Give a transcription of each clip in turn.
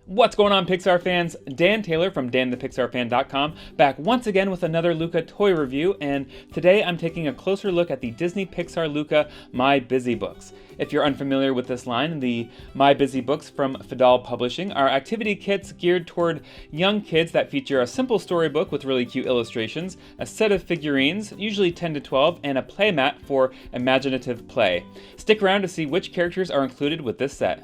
What's going on, Pixar fans? Dan Taylor from danthepixarfan.com, back once again with another Luca toy review, and today I'm taking a closer look at the Disney Pixar Luca My Busy Books. If you're unfamiliar with this line, the My Busy Books from Phidal Publishing are activity kits geared toward young kids that feature a simple storybook with really cute illustrations, a set of figurines, usually 10 to 12, and a playmat for imaginative play. Stick around to see which characters are included with this set.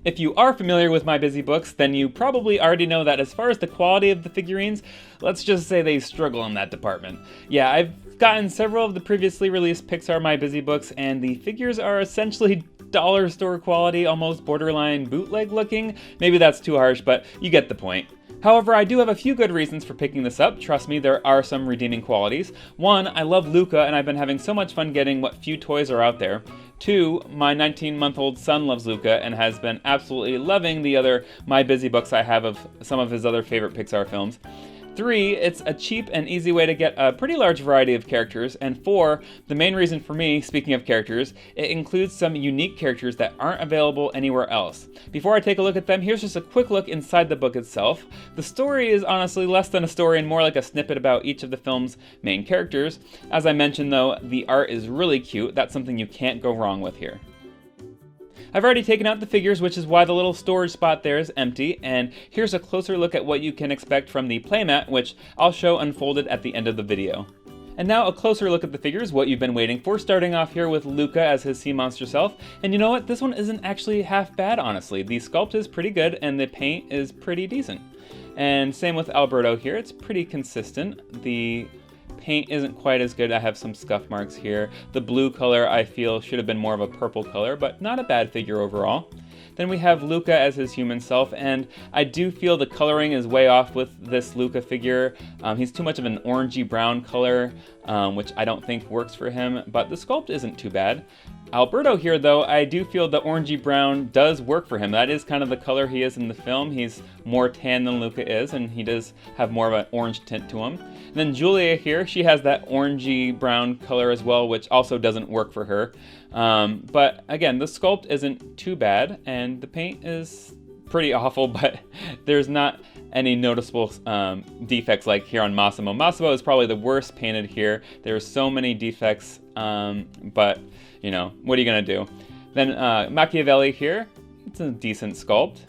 If you are familiar with My Busy Books, then you probably already know that as far as the quality of the figurines, let's just say they struggle in that department. Yeah, I've gotten several of the previously released Pixar My Busy Books, and the figures are essentially dollar store quality, almost borderline bootleg looking. Maybe that's too harsh, but you get the point. However, I do have a few good reasons for picking this up. Trust me, there are some redeeming qualities. One, I love Luca, and I've been having so much fun getting what few toys are out there. Two, my 19-month-old son loves Luca and has been absolutely loving the other My Busy Books I have of some of his other favorite Pixar films. Three, it's a cheap and easy way to get a pretty large variety of characters. And four, the main reason for me, speaking of characters, it includes some unique characters that aren't available anywhere else. Before I take a look at them, here's just a quick look inside the book itself. The story is honestly less than a story and more like a snippet about each of the film's main characters. As I mentioned though, the art is really cute. That's something you can't go wrong with here. I've already taken out the figures, which is why the little storage spot there is empty, and here's a closer look at what you can expect from the playmat, which I'll show unfolded at the end of the video. And now a closer look at the figures, what you've been waiting for, starting off here with Luca as his sea monster self. And you know what, this one isn't actually half bad, honestly. The sculpt is pretty good and the paint is pretty decent. And same with Alberto here, it's pretty consistent. The paint isn't quite as good. I have some scuff marks here. The blue color I feel should have been more of a purple color, but not a bad figure overall. Then we have Luca as his human self, and I do feel the coloring is way off with this Luca figure. He's too much of an orangey brown color, which I don't think works for him, but the sculpt isn't too bad. Alberto here, though, I do feel the orangey brown does work for him. That is kind of the color he is in the film. He's more tan than Luca is, and he does have more of an orange tint to him. And then Giulia here, she has that orangey brown color as well, which also doesn't work for her. But again, the sculpt isn't too bad, and the paint is pretty awful, but there's not any noticeable defects like here on Massimo. Massimo is probably the worst painted here. There's so many defects, but you know, what are you gonna do? Then Machiavelli here, it's a decent sculpt.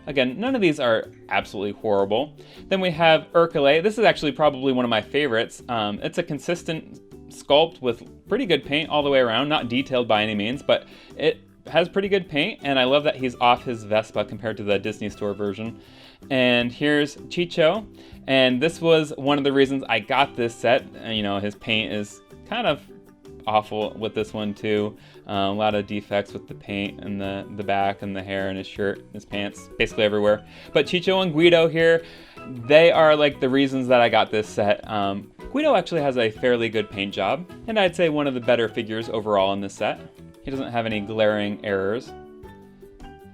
Again, none of these are absolutely horrible. Then we have Ercole. This is actually probably one of my favorites. It's a consistent sculpt with pretty good paint all the way around, not detailed by any means, but it has pretty good paint, and I love that he's off his Vespa compared to the Disney Store version. And here's Ciccio, and this was one of the reasons I got this set. You know, his paint is kind of awful with this one too. A lot of defects with the paint and the back and the hair and his shirt, his pants, basically everywhere. But Ciccio and Guido here, they are like the reasons that I got this set. Guido actually has a fairly good paint job, and I'd say one of the better figures overall in this set. He doesn't have any glaring errors.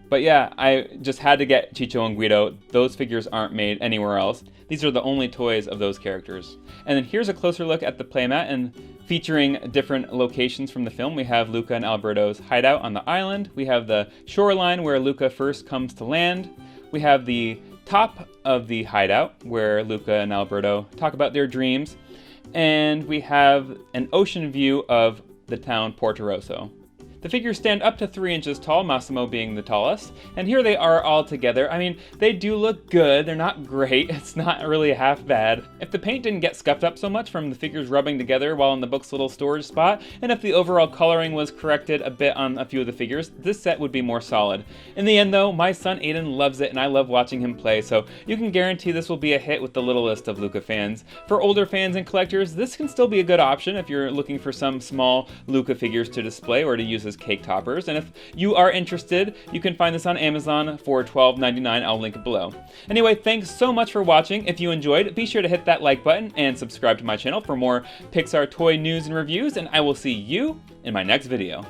But yeah, I just had to get Ciccio and Guido. Those figures aren't made anywhere else. These are the only toys of those characters. And then here's a closer look at the playmat, and featuring different locations from the film. We have Luca and Alberto's hideout on the island. We have the shoreline where Luca first comes to land. We have the top of the hideout where Luca and Alberto talk about their dreams. And we have an ocean view of the town Porto Rosso. The figures stand up to 3 inches tall, Massimo being the tallest, and here they are all together. I mean, they do look good, they're not great, it's not really half bad. If the paint didn't get scuffed up so much from the figures rubbing together while in the book's little storage spot, and if the overall coloring was corrected a bit on a few of the figures, this set would be more solid. In the end though, my son Aiden loves it and I love watching him play, so you can guarantee this will be a hit with the littlest of Luca fans. For older fans and collectors, this can still be a good option if you're looking for some small Luca figures to display or to use as cake toppers, and if you are interested, you can find this on Amazon for $12.99. I'll link it below. Anyway, thanks so much for watching. If you enjoyed, be sure to hit that like button and subscribe to my channel for more Pixar toy news and reviews, and I will see you in my next video.